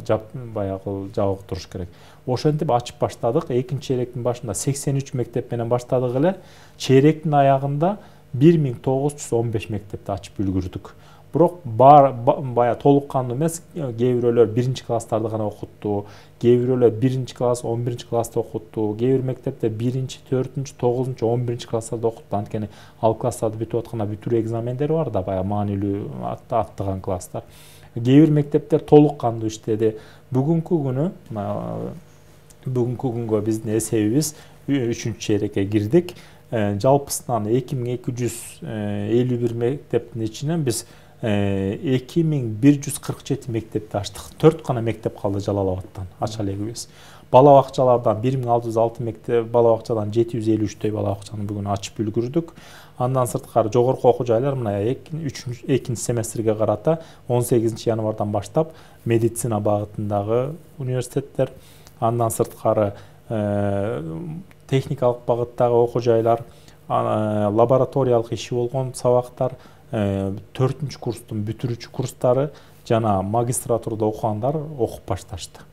баягы жабык туруш керек. Ошентип ачып баштадык. Экинчи чейректин башында 83 мектеп менен баштадык эле. Чейректин аягында 1915 мектепти ачып үлгүрдүк. Бирок бая толук кандуу эмес, кээ бирөөлөр биринчи класстарды гана окутту, кээ бирөөлөр биринчи класс, 11 классты окутту, кээ бир мектепте 1-4, 9, 11 класстарды окутту. Анткени ал класстарды бүтүп атканда бүтүрүү экзамендери бар да, бая маанилүү аттаган класстар. Кээ бир мектептер толук кандуу иштеди. Бүгүнкү күнгө биздин эсебибиз 3-чү чейрекке кирдик. Жалпысынан 2251 мектептин ичинен биз 2147 мектепти ачтык. 4 гана мектеп калды Жалал Абадтан, ача элегибиз. Бала бакчалардан 1606 мектеп, бала бакчадан 753 бала бакчаны бүгүн ачып үлгүрдүк. Андан сырткары жогорку окуу жайлар мына экинчи семестрге карата 18 январдан баштап медицина багытындагы университеттер, андан сырткары техникалык багыттагы окуу жайлар, лабораториялык иши болгон сабактар, 4-чү курстун бүтүрүүчү курстары жана магистратурада окугандар окуп башташты.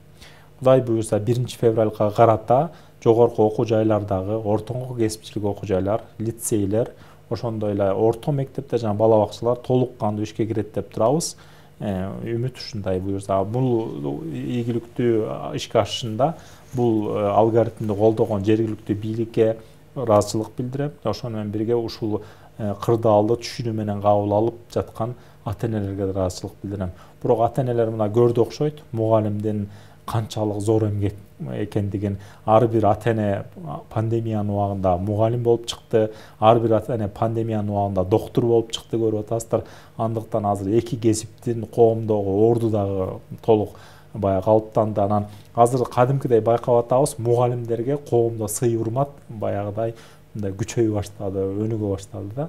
Кудай буюрса 1 февралга карата жогорку окуу жайлардагы, ортоңку кесипчилик окуу жайлар, лицейлер, ошондой эле орто мектептер жана бала бакчалар толук кандуу ишке кирет деп турабыз. Үмүт ушундай буюрса, бул ийгиликтүү ишке ашышында бул алгоритмди колдогон жергиликтүү бийликке ыраазычылык билдирем. Ошону менен бирге ушул кырдаалды түшүнүү менен кабыл алып жаткан ата-энелерге ыраазычылык билдирем. Бирок ата-энелер мына көрдү окшойт, мугалимдин канчалык зор эмгек экендигин. Ар бир ата-эне пандемиянын убагында мугалим болуп чыкты, ар бир ата-эне пандемиянын убагында доктур болуп чыкты, көрүп атасыздар. Андыктан азыр эки кесиптин коомдогу орду дагы толук бая калыптанды. Анан азыр кадимкидей байкап атабыз, мугалимдерге коомдо сый урмат баягыдай мындай күчөйө баштады, өнүгө баштады да.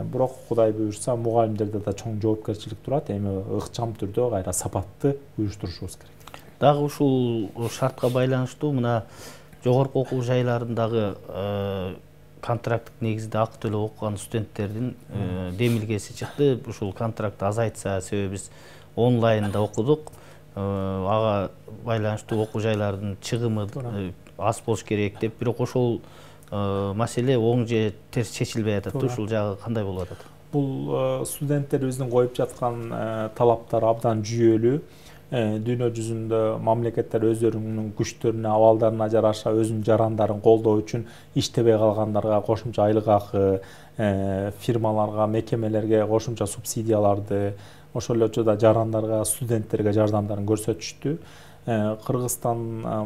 Бирок Кудай буйрса мугалимдерде да чоң жоопкерчилик турат. Эми ыкчам түрдө кайра сапатты уюштурушубуз керек. Дагы ушул шартка байланыштуу мына жогорку окуу жайларындагы контракттык негизде акы төлөп окуган студенттердин демилгеси чыкты. Ушул контракт азайтса, себеби биз онлайнда окудук. Ага байланыштуу окуу жайлардын чыгымы аз болуш керек деп, бирок ошол маселе оң же терс чечилбей атат. Ушул жагы кандай болуп атат? Бул студенттерибиздин коюп жаткан талаптары абдан жүйөлүү. Дүйнө жүзүндө мамлекеттер өздөрүнүн күчтөрүнө, абалдарына жараша өзүнүн жарандарын колдоо үчүн иштебей калгандарга кошумча айлык акы, фирмаларга, мекемелерге кошумча субсидияларды, ошол эле учурда жарандарга, студенттерге жардамдарын көрсөтүштү. Кыргызстан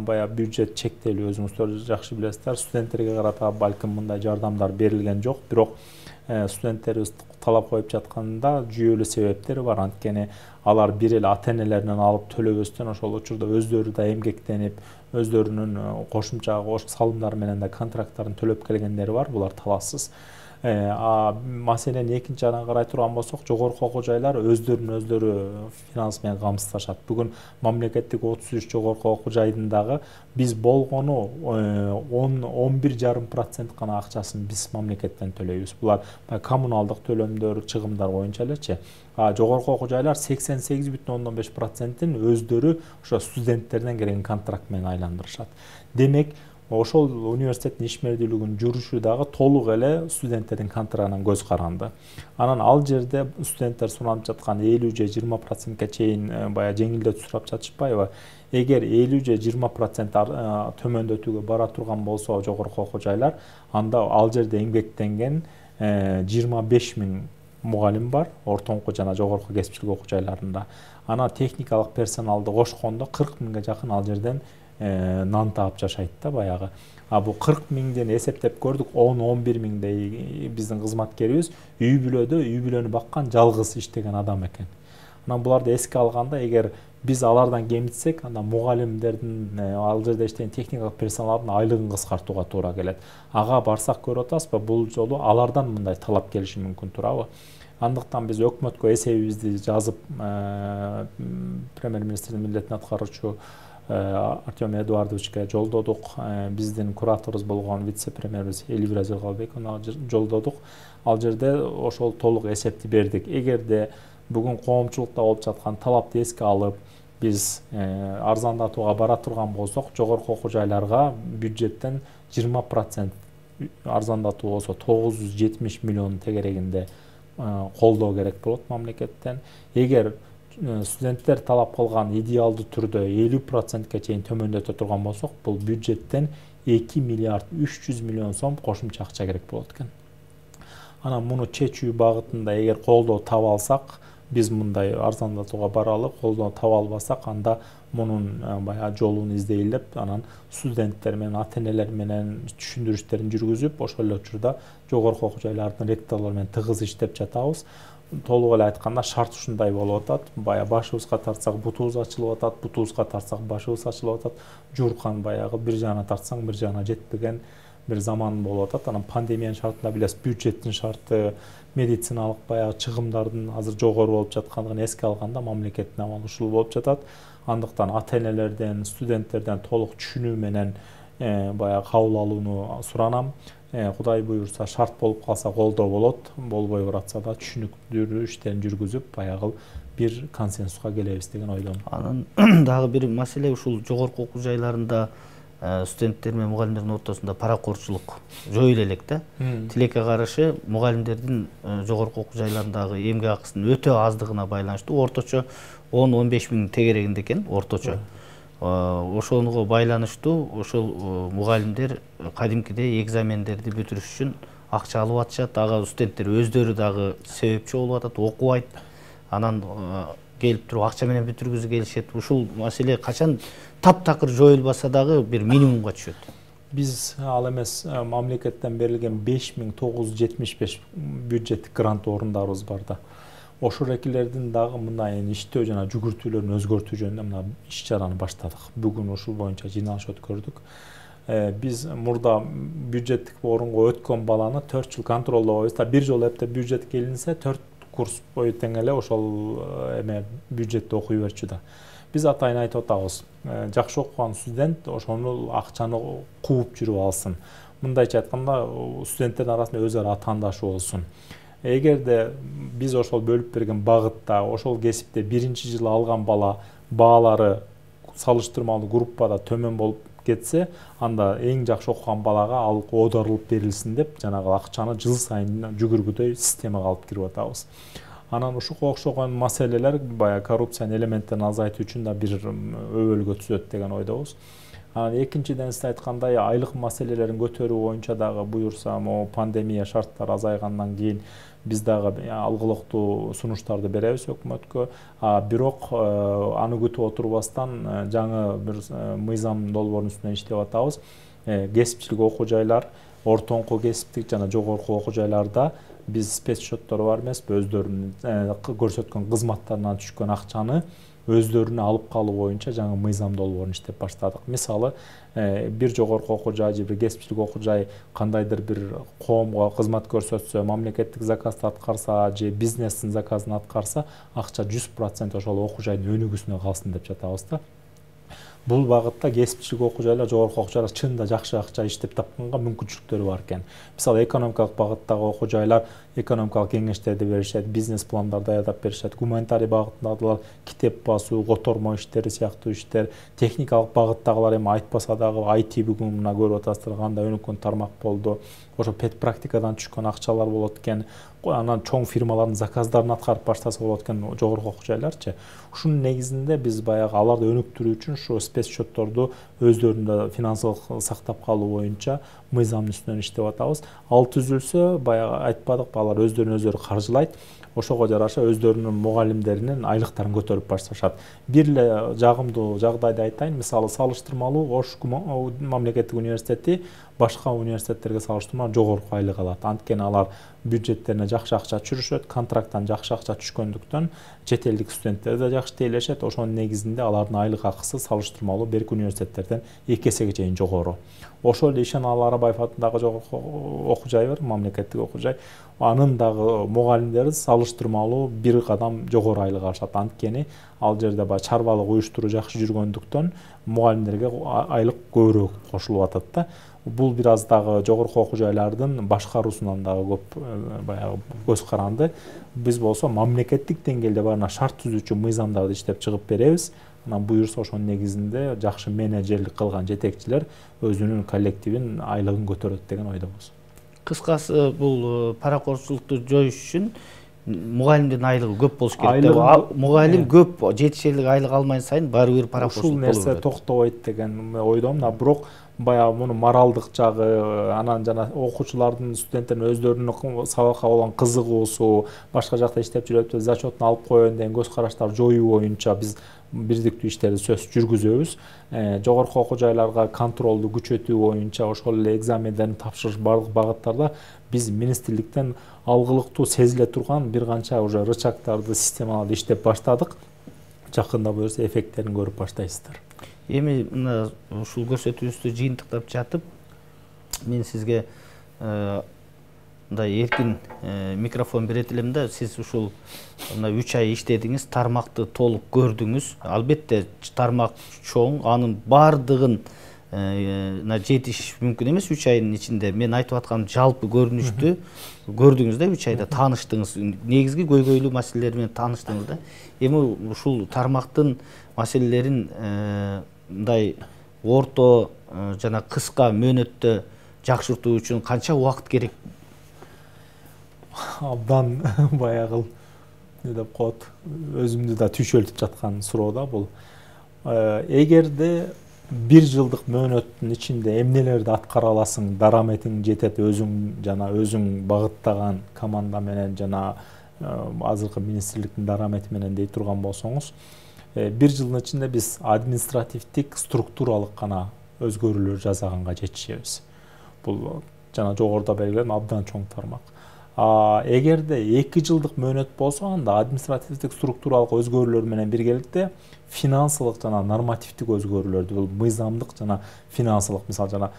бая бюджет чектелүү, өзүңүздөр жакшы билесиздер. Студенттерге карата балким мындай жардамдар берилген жок, бирок студенттерибиз талап коюп жатканда жүйөлүү себептери бар. Анткени алар бир эле ата-энелеринен алып төлөбөстөн ошол учурда өздөрү да эмгектенип, өздөрүнүн кошумча салымдары менен да контракттарын төлөп келгендери бар. Булар талашсыз. Маселени экинчи жагынан карай турган болсок, жогорку окуу жайлар өздөрү финанс менен камсыздашат. Бүгүн мамлекеттик 33 жогорку окуу жайдын дагы биз болгону 11,5% гана акчасын биз мамлекеттен төлөйбүз. Булар коммуналдык төлөмдөр, чыгымдар боюнча элечи. Жогорку окуу жайлар 88,5%-ин өздөрү ошо студенттерден келген контракт менен айландырышат. Демек, ошол университеттин ишмердүүлүгүнүн жүрүшү дагы толук эле студенттердин контрагынан көз каранды. Анан ал жерде студенттер суранып жаткан 50 же 20%ке чейин бая жеңилдетүү сурап жатышпайбы? Эгер 50 же 20% төмөндөтүүгө бара турган болсо жогорку окуу жайлар, анда ал жерде эмгектенген 25.000 мугалим бар, ортоңку жана жогорку кесипчилик окуу жайларында. Ана техникалык персоналды кошкондо 40.000ге жакын ал жерден нан таап жашайт да баягы. Бул 40.000ден эсептеп көрдүк, 10-11 миңдей биздин кызматкерибиз үй бүлөнү баккан жалгыз иштеген адам экен. Анан буларды эске алганда, эгер биз алардан кемитсек, анда мугалимдердин, ал жерде иштеген техникалык персоналдын айлыгын кыскартууга туура келет. Ага барсак көрүп атасызбы, бул жолу алардан мындай талап келиши мүмкүн турабы? Андыктан биз өкмөткө эсебибизди жазып, премьер-министрдин милдетин аткаруучу Артем Эдуардовичке жолдодук. Биздин кураторубуз болгон вице-премьерибиз Элвира Жылгалбековна жолдодук. Ал жерде ошол толук эсепти бердик. Эгерде бүгүн коомчулукта болуп жаткан талапты эске алып, биз арзандатууга бара турган болсок, жогорку окуу жайларга бюджеттен 20% арзандатуу болсо 970 миллион тегерегинде колдоо керек болот мамлекеттен. Эгер студенттер талап кылган идеалдуу түрдө 50%ке чейин төмөндөтө турган болсок, бул бюджеттен 2 миллиард 300 миллион сом кошумча акча керек болот экен. Анан муну чечүү багытында эгер колдоо таба алсак, биз мындай арзандатууга баралы, колдоо таба албасак, анда мунун бая жолун издейлеп, анан студенттер менен, ата-энелер менен түшүндүрүштөрүн жүргүзүп, ошол эле учурда жогорку окуу жайлардын ректорлору менен тыгыз иштеп жатабыз. Толук эле айтканда шарт ушундай болуп атат. Бая башыбызга тартсак бутубуз ачылып атат, бутубузга тартсак башыбыз ачылып атат. Жууркан баягы бир жагына тартсаң бир жагына жетпеген бир заман болуп атат. Анан пандемиянын шартында билесиз, бюджеттин шарты, медициналык баягы чыгымдардын азыр жогору болуп жаткандыгын эске алганда мамлекеттин абалы ушул болуп жатат. Андыктан ата-энелерден, студенттерден толук түшүнүү менен баягы кабыл алууну суранам. Кудай буйрса шарт болуп калса колдоо болот, болбой баратса да түшүнүктүү иштерин жүргүзүп, баягы бир консенсуска келебиз деген ойдомун. Анан дагы бир маселе, ушул жогорку окуу жайларында студенттер менен мугалимдердин ортосунда паракорчулук жоюла элек да. Тилекке каршы мугалимдердин жогорку окуу жайларындагы эмгек акысынын өтө аздыгына байланыштуу орточо 10-15 миң тегерегинде экен, орточо. Ошонуга байланыштуу ошол мугалимдер кадимкидей экзамендерди бүтүрүш үчүн акча алып атышат. Ага студенттер өздөрү дагы себепчи болуп атат, окубайт. Анан келип туруп акча менен бүтүргүзү келишет. Ушул маселе качан таптакыр жоюлбаса дагы бир минимумга түшөт. Биз ал эмес мамлекеттен берилген 5975 бюджеттик грант орундарыбыз бар да. Ошол экилердин дагы мындай иштөө жана жүгүртүүлөрүн өзгөртүү жөнүндө мына иш чараны баштадык. Бүгүн ушул боюнча жыйналыш өткөрдүк. Biz murda bюджеттик орунга өткөн баланы 4 жыл контролдойбуз. Бир жолу эпте бюджет келинсе 4 курс бою тең эле ошол эме бюджетте окуй берчү да. Биз атайын айтып атабыз. Жакшы окуган студент ошону акчаны кууп жүрүп алсын. Мындайча айтканда студенттердин арасында өз ара атаандашы болсун. Эгерде биз ошол бөлүп берген багытта ошол кесипте биринчи жылы алган бала баалары салыштырмалуу группада төмөн болуп кетсе, анда эң жакшы окуган балага ал оодарылып берилсин деп жанагы акчаны жыл сайын жүгүргүдөй системага алып кирип атабыз. Анан ушуга окшогон маселелер баягы коррупциянын элементтерин азайтуу үчүн да бир өбөлгө түзөт деген ойдобуз. Анан экинчиден сиз айткандай айлык маселелерин көтөрүү боюнча дагы буюрса, пандемия шарттары азайгандан кийин биз дагы алгылыктуу сунуштарды беребиз өкмөткө. Бирок аны күтүп отурбастан жаңы бир мыйзам долбоорунун үстүнөн иштеп атабыз. Кесипчилик окуу жайлар, ортоңку кесиптик жана жогорку окуу жайларда биз спец счеттор бар эмеспи, өздөрүнүн көрсөткөн кызматтарынан түшкөн акчаны өздөрүнө алып калуу боюнча жаңы мыйзам долбоорун иштеп баштадык. Мисалы, бир жогорку окуу жай же бир кесипчилик окуу жай кандайдыр бир коомго кызмат көрсөтсө, мамлекеттик заказды аткарса же бизнестин заказын аткарса, акча 100% ошол окуу жайдын өнүгүүсүнө калсын деп жатабыз да. Бул багытта кесипчилик окуу жайлар, жогорку окуу жайлар чынында жакшы акча иштеп тапканга мүмкүнчүлүктөрү бар экен. Мисалы, экономикалык багыттагы окуу жайлар экономикалык кеңештерди беришет, бизнес пландарды даярдап беришет, гуманитарий багытындагылар китеп басуу, котормо иштери сыяктуу иштер, техникалык багыттагылар эми айтпаса дагы IT бүгүн мына көрүп атасыздар кандай өнүккөн тармак болду. Ошо пет практикадан түшкөн акчалар болот экен. Анан чоң фирмалардын заказдарын аткарып баштаса болот экен жогорку окуу жайларчы. Ушунун негизинде биз баягы аларды өнүктүрүү үчүн ушу спец счетторду өздөрүндө финансылык сактап калуу боюнча мыйзамдын үстүнөн иштеп атабыз. Ал түзүлсө, баягы айтпадык, алар өздөрүн өздөрү каржылайт. Ошого жараша өздөрүнүн мугалимдеринин айлыктарын көтөрүп башташат. Бир эле жагымдуу жагдайды айтайын. Мисалы, салыштырмалуу Ош мамлекеттик университети башка университеттерге салыштырмалуу жогорку айлык алат. Анткени алар бюджеттерине жакшы акча түшүрүшөт, контракттан жакшы акча түшкөндүктөн чет элдик студенттер да жакшы тейлешет. Ошонун негизинде алардын айлык акысы салыштырмалуу берки университеттерден 2 эсеге чейин жогору. Ошол эле Ишеналы Арабаев атындагы жогорку окуу жай бар, мамлекеттик окуу жай. Анын дагы мугалимдери салыштырмалуу бир кадам жогору айлык алышат. Анткени ал жерде баягы чарбалык уюштуруу жакшы жүргөндүктөн мугалимдерге айлык көбүрөөк кошулуп атат да. Бул бир аз дагы жогорку окуу жайлардын башкаруусунан дагы көп баягы көз каранды. Биз болсо мамлекеттик деңгээлде барына шарт түзүүчү мыйзамдарды иштеп чыгып беребиз. Анан буюрса ошонун негизинде жакшы менеджерлик кылган жетекчилер өзүнүн коллективин айлыгын көтөрөт деген ойдобуз. Кыскасы, бул паракорчулукту жоюш үчүн мугалимдин айлыгы көп болуш керек. Мугалим көп жетишерлик айлык алмай сайын баары бир паракорчулук болот. Ушул нерсе токтобойт деген ойдомун. Бирок баягы муну моралдык жагы, анан жана окуучулардын, студенттердин өздөрүнүн сабакка болгон кызыгуусу, башка жакта иштеп жүрүп зачетун алып коеюн деген көз караштарды жоюу боюнча биз бирдиктүү иштерди сөз жүргүзөбүз. Жогорку окуу жайларга контролду күчөтүү боюнча, ошол эле экзамендерин тапшырыш бардык багыттарда биз министрликтен алгылыктуу сезиле турган бир канча уже рычагдарды, системаларды иштеп баштадык. Жакында буюрса эффекттерин көрүп баштайсыздар. Эми мына ушул көрсөтүүбүздү жыйынтыктап жатып, мен сизге мындай эркин микрофон берет элем да. Сиз ушул мына 3 ай иштедиңиз, тармакты толук көрдүңүз. Албетте тармак чоң, анын бардыгын жетиш мүмкүн эмес 3 айдын ичинде. Мен айтып аткан жалпы көрүнүштү көрдүңүз да, 3 айда тааныштыңыз, негизги көйгөйлүү маселелер менен тааныштыңыз да. Эми ушул тармактын маселелерин мындай орто жана кыска мөөнөттө жакшыртуу үчүн канча убакыт керек? Абдан баягы не деп коет, өзүмдү да түйшөлтүп жаткан суроо да бул. Эгерде 1 жылдык мөөнөттүн ичинде эмнелерди аткара аласың, дараметиң жетет, өзүң жана өзүң багыттаган команда менен жана азыркы министрликтин дарамети менен дей турган болсоңуз, 1 жылдын ичинде биз административдик, структуралык гана өзгөрүүлөр жасаганга жетишебиз. Бул жана жогоруда белгиледим, абдан чоң тармак. Эгерде 2 жылдык мөөнөт болсо, анда административдик структуралык өзгөрүүлөр менен биргеликте финансылык жана нормативдик өзгөрүүлөрдү, бул мыйзамдык жана финансылык, мисалы жана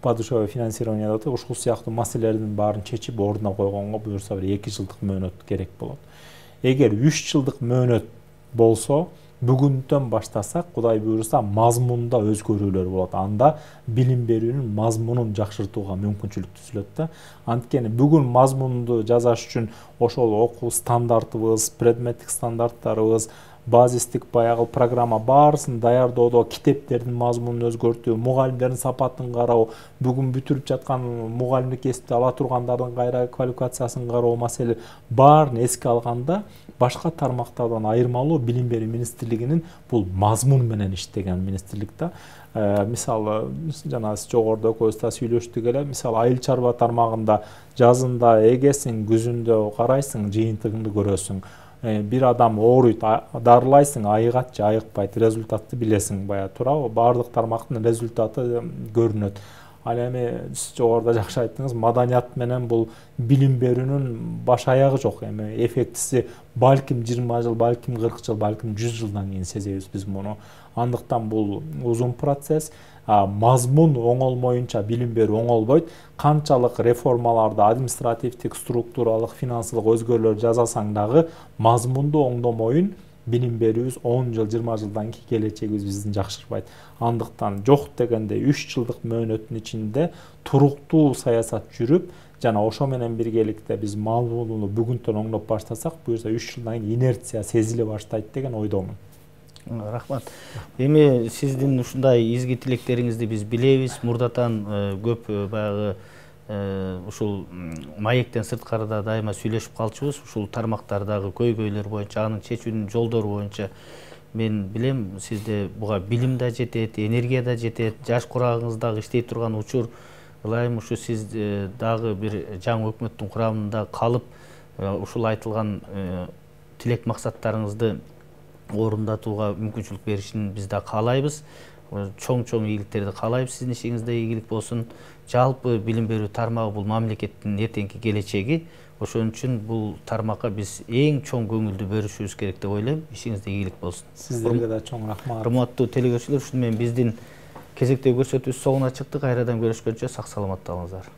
подушевое финансирование деп ушул сыяктуу маселелердин баарын чечип ордуна койгонго буюрса бир 2 жылдык мөөнөт керек болот. Эгер 3 жылдык мөөнөт болсо, бүгүндөн баштасак, Кудай буйруса, мазмунда өзгөрүүлөр болот. Анда билим берүүнүн мазмунун жакшыртууга мүмкүнчүлүк түзүлөт да. Анткени бүгүн мазмунду жазаш үчүн ошол окуу стандартыбыз, предметтик стандарттарыбыз, базистик баягы программа баарысын даярдоодо китептердин мазмунун өзгөртүү, мугалимдердин сапатын кароо, бүгүн бүтүрүп жаткан мугалимдик кесипти ала тургандардын кайра квалификациясын кароо маселе баарын эске алганда, башка тармактардан айырмалуу билим берүү министрлигинин бул мазмун менен иштеген министрлик да. Мисалы, жана сиз жогоруда экөөбүз да сүйлөштүк эле, мисалы айыл чарба тармагында жазында эгесиң, күзүндө карайсың, жыйынтыгыңды көрөсүң. Бир адам ооруйт, дарылайсың, айыгат же айыкпайт, результатты билесиң, бая туурабы? Баардык тармактын результаты көрүнөт. Ал эми сиз жогоруда жакшы айттыңыз, маданият менен бул билим берүүнүн баш аягы жок. Эми эффектиси балким 20 жыл, балким 40 жыл, балким 100 жылдан кийин сезебиз биз муну. Андыктан бул узун процесс. Мазмун оңолмоюнча билим берүү оңолбойт. Канчалык реформаларды, административдик, структуралык, финансылык өзгөрүүлөр жасасаң дагы, мазмунду оңдомоюн билим берүүбүз 10 жыл, 20 жылдан кийин келечегибиз биздин жакшырбайт. Андыктан жок дегенде 3 жылдык мөөнөттүн ичинде туруктуу саясат жүрүп, жана ошо менен биргеликте биз мазмунду бүгүнтөн оңдоп баштасак, буюрса 3 жылдан кийин инерция сезиле баштайт деген ойдомун. Рахмат. Эми сиздин ушундай изги тилектериңизди биз билебиз. Мурдатан көп баягы ушул маектен сырткарыда дайыма сүйлөшүп калчубуз. Ушул тармактардагы көйгөйлөр боюнча, анын чечүүнүн жолдору боюнча мен билем, сизде буга билим да жетет, энергия да жетет, жаш курагыңыз дагы иштей турган учур. Ылайым ушу сиз дагы бир жаңы өкмөттүн курамында калып, ушул айтылган тилек максаттарыңызды орундатууга мүмкүнчүлүк беришин биз да каалайбыз. Чоң ийгиликтерди каалайбыз, сиздин ишиңизде ийгилик болсун. Жалпы билим берүү тармагы бул мамлекеттин эртеңки келечеги. Ошон үчүн бул тармакка биз эң чоң көңүлдү бөлүшүбүз керек деп ойлойм. Ишиңизде ийгилик болсун. Сиздерге да чоң рахмат. Урматтуу телекөрүүчүлөр, ушуну менен биздин кезектеги көрсөтүүбүз соңуна чыкты. Кайрадан көрүшкөнчө сак саламатта болуңуздар.